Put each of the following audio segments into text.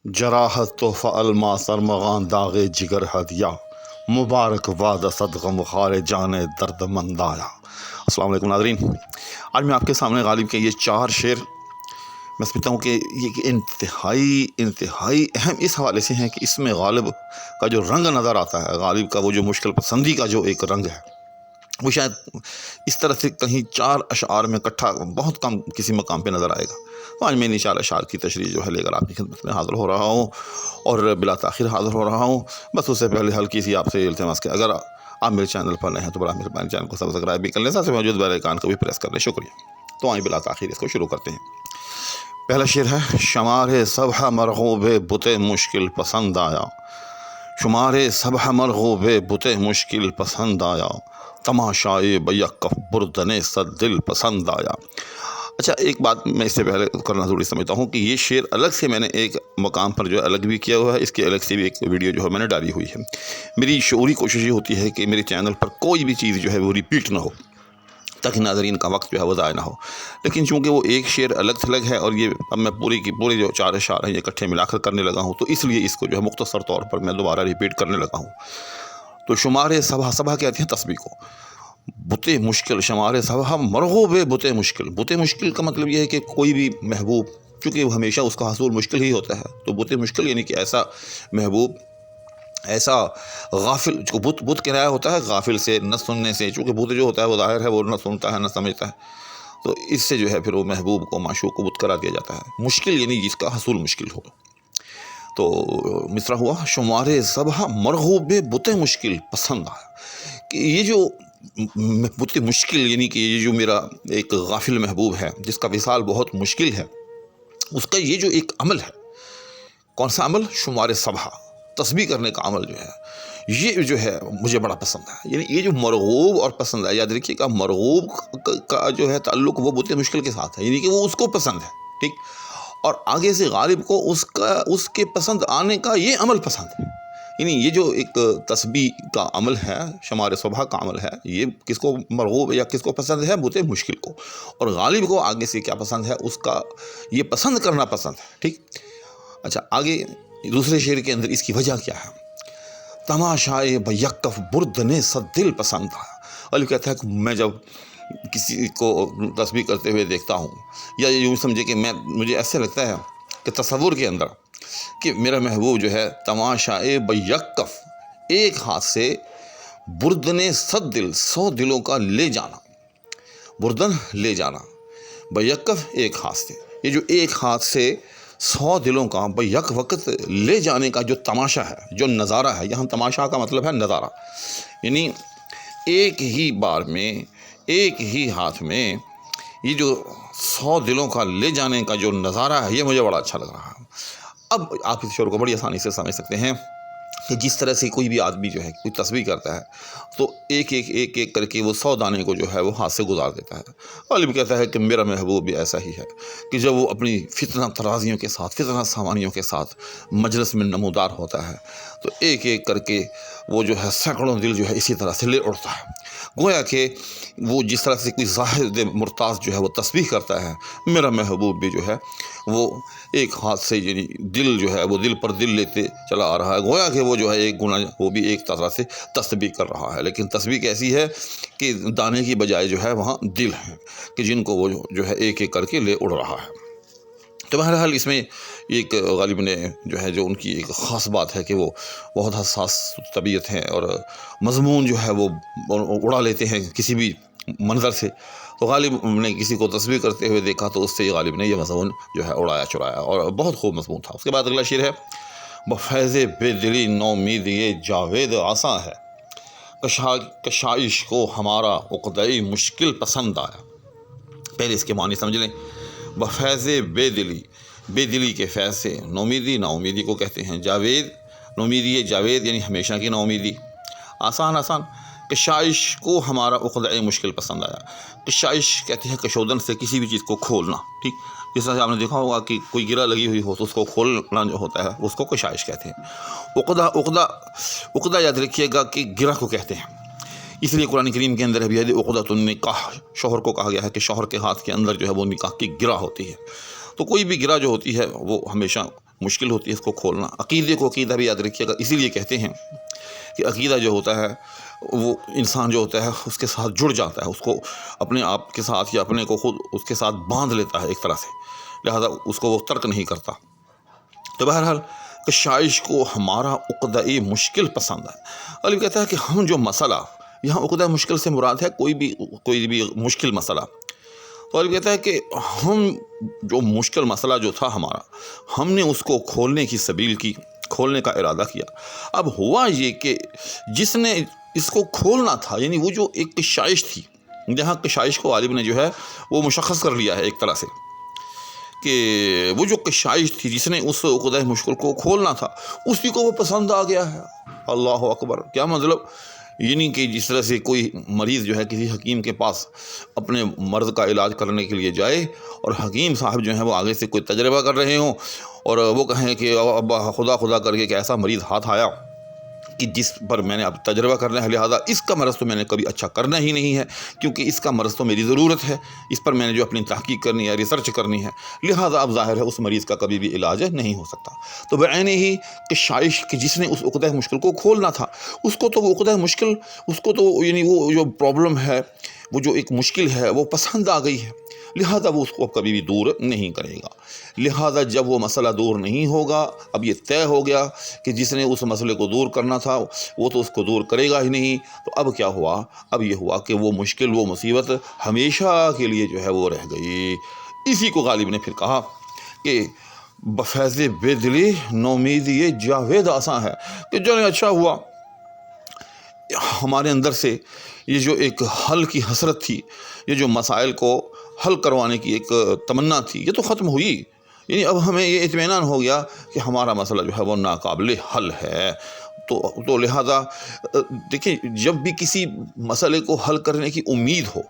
جراحت تحفہ الما سرمغان داغ جگر ہدیہ مبارک وعدہ صدغم خار جان درد مند آیا۔ السلام علیکم ناظرین، آج میں آپ کے سامنے غالب کے یہ 4 شعر میں سمجھتا ہوں کہ یہ انتہائی اہم اس حوالے سے ہیں کہ اس میں غالب کا جو رنگ نظر آتا ہے، غالب کا وہ جو مشکل پسندی کا جو ایک رنگ ہے، وہ شاید اس طرح سے کہیں 4 اشعار میں اکٹھا بہت کم کسی مقام پہ نظر آئے گا۔ تو آج میں ان 4 اشعار کی تشریح جو ہے لے کر آپ کی خدمت میں حاضر ہو رہا ہوں اور بلا تاخیر حاضر ہو رہا ہوں۔ بس اس سے پہلے ہلکی سی آپ سے التماس کہ اگر آپ میرے چینل پر نئے ہیں تو بڑا مہربانی چینل کو سبسکرائب بھی کر لیں، ساتھ موجود بیل آئیکن کو بھی پریس کر لیں، شکریہ۔ تو آئیں بلا تاخیر اس کو شروع کرتے ہیں۔ پہلا شعر ہے: شمار صبح مرغوب بت مشکل پسند آیا، شمار صبح مرغوب بت مشکل پسند آیا، تماشائے بیک بردن صد دل پسند آیا۔ اچھا، ایک بات میں اس سے پہلے کرنا ضروری سمجھتا ہوں کہ یہ شعر الگ سے میں نے ایک مقام پر جو ہے الگ بھی کیا ہوا ہے، اس کے الگ سے بھی ایک ویڈیو جو ہے میں نے ڈالی ہوئی ہے۔ میری شعوری کوشش یہ ہوتی ہے کہ میرے چینل پر کوئی بھی چیز جو ہے وہ ریپیٹ نہ ہو، تاکہ ناظرین کا وقت جو ہے وہ ضائع نہ ہو۔ لیکن چونکہ وہ ایک شعر الگ تھلگ ہے اور یہ اب میں پورے جو 4 اشعار ہیں یہ اکٹھے ملا کر کرنے لگا ہوں، تو اس لیے اس کو جو ہے مختصر طور پر میں دوبارہ ریپیٹ کرنے لگا ہوں۔ تو شمار صبح کہتے ہیں تسبیح کو، بت مشکل، شمار صبح مرغوب بت مشکل۔ بت مشکل کا مطلب یہ ہے کہ کوئی بھی محبوب، چونکہ ہمیشہ اس کا حصول مشکل ہی ہوتا ہے، تو بت مشکل یعنی کہ ایسا محبوب، ایسا غافل، جو بت کنایا ہوتا ہے غافل سے، نہ سننے سے، چونکہ بت جو ہوتا ہے وہ ظاہر ہے وہ نہ سنتا ہے نہ سمجھتا ہے، تو اس سے جو ہے پھر وہ محبوب کو، معشوق کو بت قرار دیا جاتا ہے۔ مشکل یعنی جس کا حصول مشکل ہو۔ تو مصرع ہوا: شمار صبح مرغوب بت مشکل پسند آیا، کہ یہ جو بت مشکل یعنی کہ یہ جو میرا ایک غافل محبوب ہے جس کا وصال بہت مشکل ہے، اس کا یہ جو ایک عمل ہے، کون سا عمل؟ شمار صبح، تسبیح کرنے کا عمل جو ہے، یہ جو ہے مجھے بڑا پسند ہے۔ یعنی یہ جو مرغوب اور پسند ہے، یاد رکھیے گا مرغوب کا جو ہے تعلق وہ بت مشکل کے ساتھ ہے، یعنی کہ وہ اس کو پسند ہے، ٹھیک، اور آگے سے غالب کو اس کے پسند آنے کا یہ عمل پسند ہے۔ یعنی یہ جو ایک تسبیح کا عمل ہے، شمار صبح کا عمل ہے، یہ کس کو مرغوب یا کس کو پسند ہے؟ بت مشکل کو، اور غالب کو آگے سے کیا پسند ہے؟ اس کا یہ پسند کرنا پسند ہے، ٹھیک۔ اچھا، آگے دوسرے شعر کے اندر اس کی وجہ کیا ہے؟ تماشائے بیک بردن صد دل پسند آیا۔ غالب کہتا ہے کہ میں جب کسی کو تسبیح کرتے ہوئے دیکھتا ہوں، یا یوں سمجھے کہ مجھے ایسے لگتا ہے کہ تصور کے اندر کہ میرا محبوب جو ہے تماشائے بیکف، ایک ہاتھ سے بردن صد دل، 100 دلوں کا لے جانا، بردن لے جانا، بیکف ایک ہاتھ سے، یہ جو ایک ہاتھ سے 100 دلوں کا بیک وقت لے جانے کا جو تماشا ہے، جو نظارہ ہے، یہاں تماشا کا مطلب ہے نظارہ، یعنی ایک ہی بار میں، ایک ہی ہاتھ میں یہ جو 100 دلوں کا لے جانے کا جو نظارہ ہے، یہ مجھے بڑا اچھا لگ رہا ہے۔ اب آپ اس شعر کو بڑی آسانی سے سمجھ سکتے ہیں کہ جس طرح سے کوئی بھی آدمی جو ہے کوئی تسبیح کرتا ہے تو ایک کر کے وہ 100 دانے کو جو ہے وہ ہاتھ سے گزار دیتا ہے۔ غالب کہتا ہے کہ میرا محبوب بھی ایسا ہی ہے کہ جب وہ اپنی فتنہ ترازیوں کے ساتھ، فتنہ سامانیوں کے ساتھ مجلس میں نمودار ہوتا ہے تو ایک کر کے وہ جو ہے سینکڑوں دل جو ہے اسی طرح سے لے اڑتا ہے، گویا کہ وہ جس طرح سے کوئی زاہد مرتاض جو ہے وہ تسبیح کرتا ہے، میرا محبوب بھی جو ہے وہ ایک ہاتھ سے، یعنی دل جو ہے وہ دل پر دل لیتے چلا آ رہا ہے، گویا کہ وہ جو ہے ایک گناہ وہ بھی ایک طرح سے تسبیح کر رہا ہے، لیکن تسبیح کیسی ہے کہ دانے کی بجائے جو ہے وہاں دل ہیں کہ جن کو وہ جو ہے ایک کر کے لے اڑ رہا ہے۔ تو بہرحال اس میں ایک غالب نے جو ہے جو ان کی ایک خاص بات ہے کہ وہ بہت حساس طبیعت ہیں اور مضمون جو ہے وہ اڑا لیتے ہیں کسی بھی منظر سے۔ تو غالب نے کسی کو تسبیح کرتے ہوئے دیکھا تو اس سے غالب نے یہ مضمون جو ہے اڑایا چرایا، اور بہت خوب مضمون تھا۔ اس کے بعد اگلا شعر ہے: بفیض بے دلی نومید یہ جاوید آساں ہے، کشائش کو ہمارا عقدۂ مشکل پسند آیا۔ پہلے اس کے معنی سمجھ لیں۔ بفیض بے دلی، بے دلی کے فیض سے، نومیدی نا امیدی کو کہتے ہیں، جاوید نومیدی، جاوید یعنی ہمیشہ کی نا امیدی، آسان، کشائش کو ہمارا عقدۂ مشکل پسند آیا۔ کشائش کہتے ہیں کشودن سے کسی بھی چیز کو کھولنا، ٹھیک، جس طرح سے آپ نے دیکھا ہوگا کہ کوئی گرہ لگی ہوئی ہو تو اس کو کھولنا جو ہوتا ہے اس کو کشائش کہتے ہیں۔ عقدہ یاد رکھیے گا کہ گرہ کو کہتے ہیں، اس لیے قرآن کریم کے اندر ہے بیدِ عقدۃ النکاح، شوہر کو کہا گیا ہے کہ شوہر کے ہاتھ کے اندر جو ہے وہ نکاح کی گرہ ہوتی ہے۔ تو کوئی بھی گرہ جو ہوتی ہے وہ ہمیشہ مشکل ہوتی ہے اس کو کھولنا۔ عقیدے کو عقیدہ بھی یاد رکھیے گا، اسی لیے کہتے ہیں کہ عقیدہ جو ہوتا ہے وہ انسان جو ہوتا ہے اس کے ساتھ جڑ جاتا ہے، اس کو اپنے آپ کے ساتھ یا اپنے کو خود اس کے ساتھ باندھ لیتا ہے ایک طرح سے، لہذا اس کو وہ ترک نہیں کرتا۔ تو بہرحال کشائش کو ہمارا عقدہ مشکل پسند ہے۔ غالب کہتا ہے کہ ہم جو مسئلہ، یہاں عقدہ مشکل سے مراد ہے کوئی بھی مشکل مسئلہ۔ تو غالب کہتا ہے کہ ہم جو مشکل مسئلہ جو تھا ہمارا، ہم نے اس کو کھولنے کی سبیل کی، کھولنے کا ارادہ کیا۔ اب ہوا یہ کہ جس نے اس کو کھولنا تھا، یعنی وہ جو ایک کشائش تھی، جہاں کشائش کو غالب نے جو ہے وہ مشخص کر لیا ہے ایک طرح سے کہ وہ جو کشائش تھی جس نے اس عقدہ مشکل کو کھولنا تھا، اسی کو وہ پسند آ گیا ہے۔ اللہ اکبر! کیا مطلب؟ یعنی کہ جس طرح سے کوئی مریض جو ہے کسی حکیم کے پاس اپنے مرض کا علاج کرنے کے لیے جائے اور حکیم صاحب جو ہیں وہ آگے سے کوئی تجربہ کر رہے ہوں اور وہ کہیں کہ اب خدا خدا کر کے کہ ایسا مریض ہاتھ آیا کہ جس پر میں نے اب تجربہ کرنا ہے، لہٰذا اس کا مرض تو میں نے کبھی اچھا کرنا ہی نہیں ہے، کیونکہ اس کا مرض تو میری ضرورت ہے، اس پر میں نے جو اپنی تحقیق کرنی ہے، ریسرچ کرنی ہے، لہٰذا اب ظاہر ہے اس مریض کا کبھی بھی علاج نہیں ہو سکتا۔ تو بعین ہی کشائش کہ جس نے اس عقدہ مشکل کو کھولنا تھا، اس کو تو وہ عقدہ مشکل، اس کو تو یعنی وہ جو پرابلم ہے، وہ جو ایک مشکل ہے وہ پسند آ گئی ہے، لہٰذا وہ اس کو اب کبھی بھی دور نہیں کرے گا۔ لہٰذا جب وہ مسئلہ دور نہیں ہوگا، اب یہ طے ہو گیا کہ جس نے اس مسئلے کو دور کرنا تھا وہ تو اس کو دور کرے گا ہی نہیں، تو اب کیا ہوا؟ اب یہ ہوا کہ وہ مشکل، وہ مصیبت ہمیشہ کے لیے جو ہے وہ رہ گئی۔ اسی کو غالب نے پھر کہا کہ بفیض بے دلی نومیدی جاوید آساں ہے، کہ جو اچھا ہوا ہمارے اندر سے یہ جو ایک حل کی حسرت تھی، یہ جو مسائل کو حل کروانے کی ایک تمنا تھی، یہ تو ختم ہوئی۔ یعنی اب ہمیں یہ اطمینان ہو گیا کہ ہمارا مسئلہ جو ہے وہ ناقابل حل ہے۔ تو لہٰذا دیکھیں، جب بھی کسی مسئلے کو حل کرنے کی امید ہو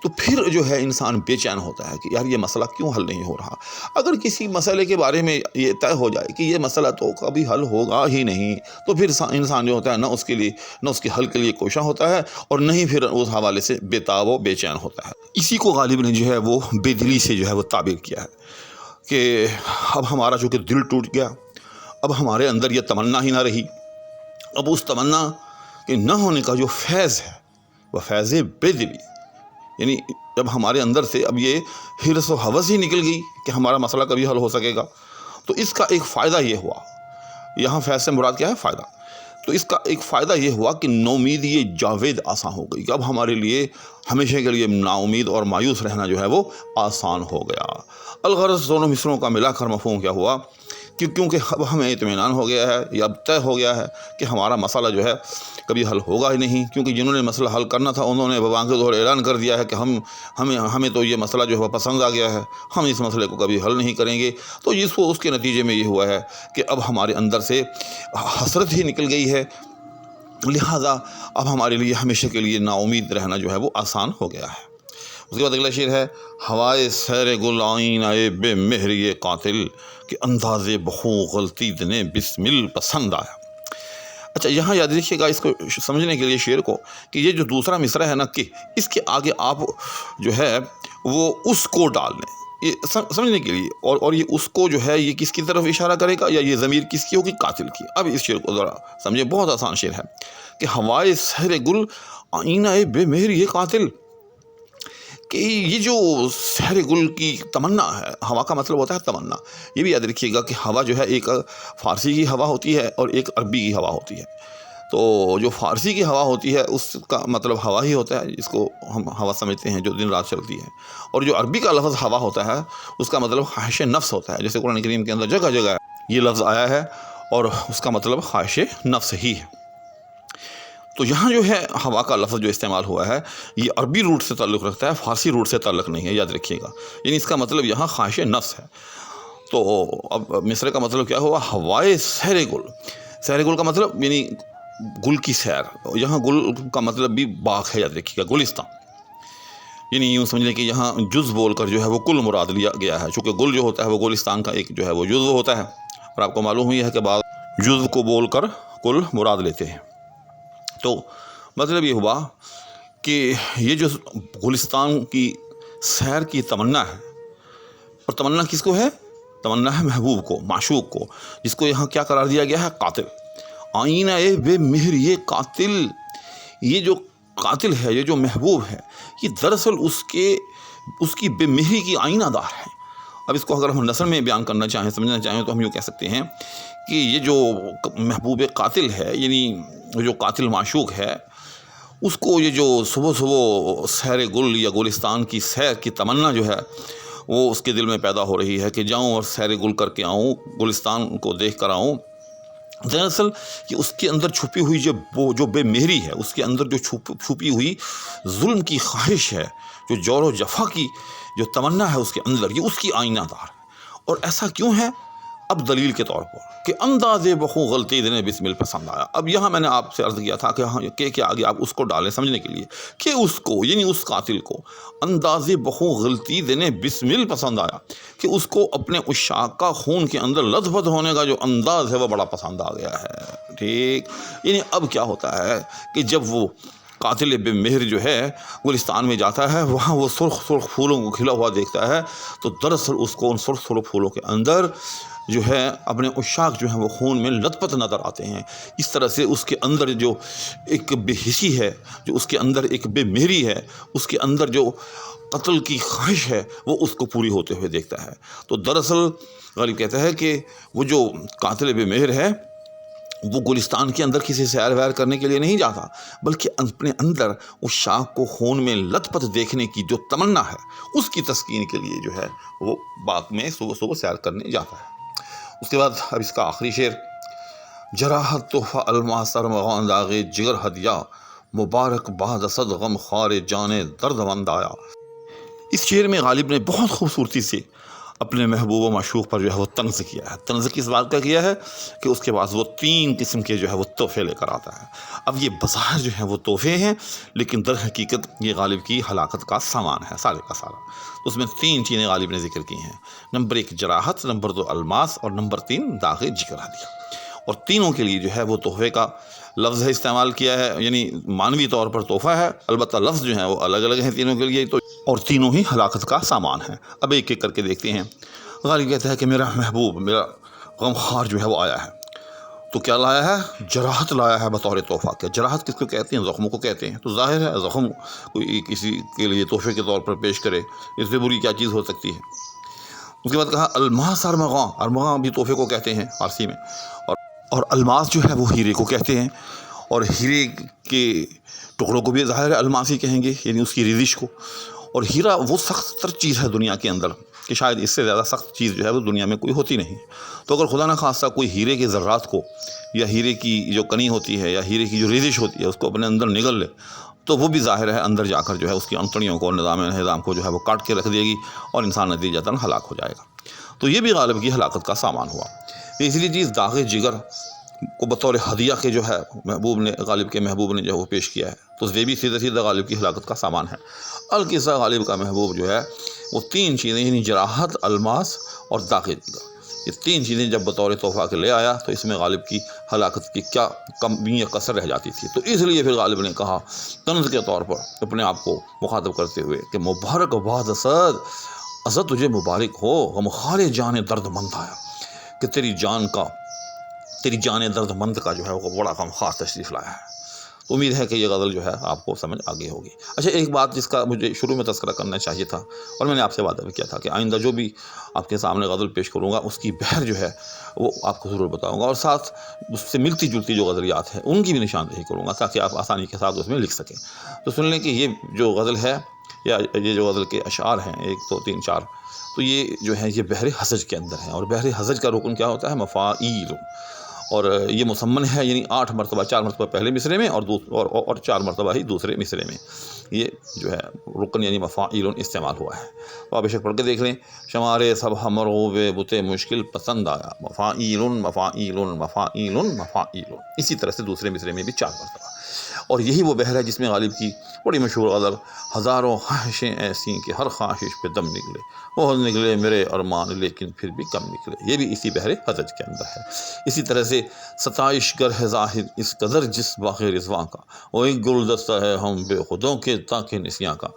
تو پھر جو ہے انسان بے چین ہوتا ہے کہ یار یہ مسئلہ کیوں حل نہیں ہو رہا۔ اگر کسی مسئلے کے بارے میں یہ طے ہو جائے کہ یہ مسئلہ تو کبھی حل ہوگا ہی نہیں، تو پھر انسان جو ہوتا ہے نہ اس کے لیے، نہ اس کے حل کے لیے کوشاں ہوتا ہے، اور نہ ہی پھر اس حوالے سے بے تاب و بے چین ہوتا ہے۔ اسی کو غالب نے جو ہے وہ بے دلی سے جو ہے وہ تعبیر کیا ہے کہ اب ہمارا چونکہ دل ٹوٹ گیا، اب ہمارے اندر یہ تمنا ہی نہ رہی، اب اس تمنا کے نہ ہونے کا جو فیض ہے وہ فیض بے دلی، یعنی جب ہمارے اندر سے اب یہ حرص و ہوس ہی نکل گئی کہ ہمارا مسئلہ کبھی حل ہو سکے گا، تو اس کا ایک فائدہ یہ ہوا، یہاں فیض سے مراد کیا ہے؟ فائدہ۔ تو اس کا ایک فائدہ یہ ہوا کہ نومیدی جاوید آسان ہو گئی، کہ اب ہمارے لیے ہمیشہ کے لیے نا امید اور مایوس رہنا جو ہے وہ آسان ہو گیا۔ الغرض دونوں مصروں کا ملا کر مفہوم کیا ہوا کہ کیونکہ اب ہمیں اطمینان ہو گیا ہے، یا اب طے ہو گیا ہے کہ ہمارا مسئلہ جو ہے کبھی حل ہوگا ہی نہیں، کیونکہ جنہوں نے مسئلہ حل کرنا تھا انہوں نے ببانگ دور اعلان کر دیا ہے کہ ہمیں تو یہ مسئلہ جو ہے پسند آ گیا ہے، ہم اس مسئلے کو کبھی حل نہیں کریں گے۔ تو اس کے نتیجے میں یہ ہوا ہے کہ اب ہمارے اندر سے حسرت ہی نکل گئی ہے، لہٰذا اب ہمارے لیے ہمیشہ کے لیے نا امید رہنا جو ہے وہ آسان ہو گیا ہے۔ اس کے بعد اگلا شعر ہے، ہوائے سیر گل آئین آئے بے مہری قاتل، کہ انداز بخو غلطی دنے بسمل پسند آیا۔ اچھا، یہاں یاد رکھیے گا اس کو سمجھنے کے لیے شعر کو، کہ یہ جو دوسرا مصرع ہے نا، کہ اس کے آگے آپ جو ہے وہ اس کو ڈال لیں، یہ سمجھنے کے لیے، اور یہ اس کو جو ہے یہ کس کی طرف اشارہ کرے گا، یا یہ ضمیر کس کی ہوگی؟ قاتل کی۔ اب اس شعر کو ذرا سمجھے، بہت آسان شعر ہے کہ ہوائے سیر گل آئینہ بے مہری قاتل، کہ یہ جو سیر گل کی تمنا ہے، ہوا کا مطلب ہوتا ہے تمنا۔ یہ بھی یاد رکھیے گا کہ ہوا جو ہے ایک فارسی کی ہوا ہوتی ہے اور ایک عربی کی ہوا ہوتی ہے۔ تو جو فارسی کی ہوا ہوتی ہے اس کا مطلب ہوا ہی ہوتا ہے، جس کو ہم ہوا سمجھتے ہیں جو دن رات چلتی ہے، اور جو عربی کا لفظ ہوا ہوتا ہے اس کا مطلب خواہش نفس ہوتا ہے، جیسے قرآن کریم کے اندر جگہ جگہ یہ لفظ آیا ہے اور اس کا مطلب خواہش نفس ہی ہے۔ تو یہاں جو ہے ہوا کا لفظ جو استعمال ہوا ہے یہ عربی روٹ سے تعلق رکھتا ہے، فارسی روٹ سے تعلق نہیں ہے، یاد رکھیے گا، یعنی اس کا مطلب یہاں خواہش نفس ہے۔ تو اب مصرع کا مطلب کیا ہوا؟ ہوائے سیر گل۔ سیر گل کا مطلب یعنی گل کی سیر، یہاں گل کا مطلب بھی باغ ہے، یاد رکھیے گا، گلستان، یعنی یوں سمجھ لیں کہ یہاں جز بول کر جو ہے وہ کل مراد لیا گیا ہے، چونکہ گل جو ہوتا ہے وہ گلستان کا ایک جو ہے وہ جزو ہوتا ہے، اور آپ کو معلوم ہوئی ہے کہ بعض جز کو بول کر کل مراد لیتے ہیں۔ تو مطلب یہ ہوا کہ یہ جو گلستان کی سیر کی تمنا ہے، اور تمنا کس کو ہے؟ تمنا ہے محبوب کو، معشوق کو، جس کو یہاں کیا قرار دیا گیا ہے؟ قاتل۔ آئینہ بے مہر، یہ قاتل، یہ جو قاتل ہے، یہ جو محبوب ہے، یہ دراصل اس کی بے مہری کی آئینہ دار ہے۔ اب اس کو اگر ہم نثر میں بیان کرنا چاہیں، سمجھنا چاہیں، تو ہم یوں کہہ سکتے ہیں کہ یہ جو محبوب قاتل ہے، یعنی جو قاتل معشوق ہے، اس کو یہ جو صبح صبح سیر گل یا گلستان کی سیر کی تمنا جو ہے وہ اس کے دل میں پیدا ہو رہی ہے کہ جاؤں اور سیر گل کر کے آؤں، گلستان کو دیکھ کر آؤں۔ دراصل کہ اس کے اندر چھپی ہوئی جو بے مہری ہے، اس کے اندر جو چھپی ہوئی ظلم کی خواہش ہے، جو جور و جفا کی جو تمنا ہے اس کے اندر، یہ اس کی آئینہ دار ہے۔ اور ایسا کیوں ہے؟ اب دلیل کے طور پر کہ انداز بخو غلطی دنے بسمل پسند آیا۔ اب یہاں میں نے آپ سے عرض کیا تھا کہ ہاں کہ آگے آپ اس کو ڈالیں سمجھنے کے لیے کہ اس کو، یعنی اس قاتل کو، انداز بخو غلطی دنے بسمل پسند آیا، کہ اس کو اپنے عشاق کا خون کے اندر لت پت ہونے کا جو انداز ہے وہ بڑا پسند آ گیا ہے۔ ٹھیک، یعنی اب کیا ہوتا ہے کہ جب وہ قاتل بے مہر جو ہے گلستان میں جاتا ہے، وہاں وہ سرخ سرخ پھولوں کو کھلا ہوا دیکھتا ہے، تو دراصل اس کو ان سرخ سرخ پھولوں کے اندر جو ہے اپنے عشاق جو ہیں وہ خون میں لت پت نظر آتے ہیں۔ اس طرح سے اس کے اندر جو ایک بے حسی ہے، جو اس کے اندر ایک بے مہری ہے، اس کے اندر جو قتل کی خواہش ہے، وہ اس کو پوری ہوتے ہوئے دیکھتا ہے۔ تو دراصل غالب کہتا ہے کہ وہ جو قاتل بے مہر ہے وہ گلستان کے اندر کسی سیر ویر کرنے کے لیے نہیں جاتا، بلکہ اپنے اندر اس شاخ کو خون میں لت پت دیکھنے کی جو تمنا ہے، اس کی تسکین کے لیے جو ہے وہ باغ میں صبح صبح سیر کرنے جاتا ہے۔ اس کے بعد اب اس کا آخری شعر، جراحت تحفہ الماس ارمغان داغ جگر ہدیہ، مبارک باد صد غم خوار جانے درد مند آیا۔ اس شعر میں غالب نے بہت خوبصورتی سے اپنے محبوب و معشوق پر جو ہے وہ طنز کیا ہے۔ طنز کس بات کا کیا ہے کہ اس کے پاس وہ 3 قسم کے جو ہے وہ تحفے لے کر آتا ہے۔ اب یہ بظاہر جو ہیں وہ تحفے ہیں، لیکن در حقیقت یہ غالب کی ہلاکت کا سامان ہے سارے کا سارا۔ اس میں 3 چیزیں غالب نے ذکر کی ہیں، نمبر 1 جراحت، نمبر 2 الماس، اور نمبر 3 داغ جگر ہدیہ۔ اور تینوں کے لیے جو ہے وہ تحفے کا لفظ ہے استعمال کیا ہے، یعنی معنوی طور پر تحفہ ہے، البتہ لفظ جو ہیں وہ الگ الگ ہیں تینوں کے لیے، تو اور تینوں ہی ہلاکت کا سامان ہیں۔ اب ایک ایک کر کے دیکھتے ہیں۔ غالب کہتا ہے کہ میرا محبوب، میرا غمخوار جو ہے وہ آیا ہے، تو کیا لایا ہے؟ جراحت لایا ہے بطور تحفہ کے۔ جراحت کس کو کہتے ہیں؟ زخموں کو کہتے ہیں۔ تو ظاہر ہے زخم کوئی کسی کے لیے تحفے کے طور پر پیش کرے، اس سے بری کیا چیز ہو سکتی ہے۔ اس کے بعد کہا الماس ارمغان، ارمغان بھی تحفے کو کہتے ہیں فارسی میں، اور الماس جو ہے وہ ہیرے کو کہتے ہیں، اور ہیرے کے ٹکڑوں کو بھی ظاہر ہے الماس ہی کہیں گے، یعنی اس کی ریزش کو۔ اور ہیرا وہ سخت تر چیز ہے دنیا کے اندر کہ شاید اس سے زیادہ سخت چیز جو ہے وہ دنیا میں کوئی ہوتی نہیں۔ تو اگر خدا نہ خواستہ کوئی ہیرے کے ذرات کو، یا ہیرے کی جو کنی ہوتی ہے، یا ہیرے کی جو ریزش ہوتی ہے، اس کو اپنے اندر نگل لے، تو وہ بھی ظاہر ہے اندر جا کر جو ہے اس کی انتڑیوں کو، نظام کو جو ہے وہ کاٹ کے رکھ دے گی، اور انسان نتیجتاً ہلاک ہو جائے گا۔ تو یہ بھی غالب کی ہلاکت کا سامان ہوا۔ اس لیے چیز داغ جگر کو بطور ہدیہ کے جو ہے محبوب نے، غالب کے محبوب نے جو وہ پیش کیا ہے، تو یہ بھی سیدھا سیدھا غالب کی ہلاکت کا سامان ہے۔ القصہ غالب کا محبوب جو ہے وہ 3 چیزیں، یعنی جراحت، الماس اور داغ جگر، یہ 3 چیزیں جب بطور تحفہ کے لے آیا تو اس میں غالب کی ہلاکت کی کیا کمی یا کسر رہ جاتی تھی۔ تو اس لیے پھر غالب نے کہا طنز کے طور پر اپنے آپ کو مخاطب کرتے ہوئے کہ مبارک باد اسد، اسد تجھے مبارک ہو، غمخوار جان درد مند آیا، کہ تیری جان درد مند کا جو ہے وہ بڑا غمخوار تشریف لایا ہے۔ تو امید ہے کہ یہ غزل جو ہے آپ کو سمجھ آگے ہوگی۔ اچھا، ایک بات جس کا مجھے شروع میں تذکرہ کرنا چاہیے تھا، اور میں نے آپ سے وعدہ بھی کیا تھا کہ آئندہ جو بھی آپ کے سامنے غزل پیش کروں گا اس کی بحر جو ہے وہ آپ کو ضرور بتاؤں گا، اور ساتھ اس سے ملتی جلتی جو غزلیات ہیں ان کی بھی نشاندہی کروں گا، تاکہ آپ آسانی کے ساتھ اس میں لکھ سکیں۔ تو سن لیں کہ یہ جو غزل ہے، یا یہ جو غزل کے اشعار ہیں 1 2 3 4، تو یہ جو ہے یہ بحر حسج کے اندر ہیں، اور بحر حسج کا رکن کیا ہوتا ہے؟ مفاعیل، اور یہ مسمن ہے، یعنی 8 مرتبہ، 4 مرتبہ پہلے مصرے میں، اور 4 مرتبہ ہی دوسرے مصرے میں یہ جو ہے رکن یعنی مفاعیل استعمال ہوا ہے۔ تو آپ بے شک پڑھ کے دیکھ لیں، شمارے سب ہمروب بتے مشکل پسند آیا، مفاعیل مفاعیل مفاعیل مفاعیل، اسی طرح سے دوسرے مصرے میں بھی 4 مرتبہ۔ اور یہی وہ بحر ہے جس میں غالب کی بڑی مشہور غزل ہزاروں خواہشیں ایسی کہ ہر خواہش پہ دم نکلے، بہت نکلے میرے ارمان لیکن پھر بھی کم نکلے، یہ بھی اسی بحر ہدج کے اندر ہے۔ اسی طرح سے ستائش گر ہے ظاہر اس قدر جس باغ رضواں کا، وہ ایک گلدستہ ہے ہم بے خودوں کے تاکہ نسیاں کا،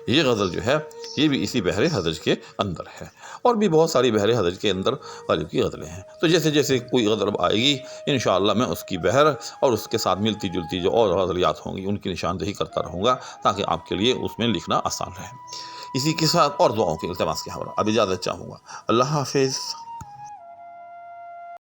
یہ غزل جو ہے یہ بھی اسی بحر ہدج کے اندر ہے۔ اور بھی بہت ساری بحر ہدج کے اندر غالب کی غزلیں ہیں، تو جیسے جیسے کوئی غزل آئے گی انشاءاللہ میں اس کی بحر اور اس کے ساتھ ملتی جلتی جو اور غزلیات ہوں گی ان کی نشاندہی کرتا رہوں گا تاکہ آپ کے لیے اس میں لکھنا آسان رہے۔ اسی کے ساتھ اور دعاؤں کے التماس کے حوالے اب اجازت چاہوں گا۔ اللہ حافظ۔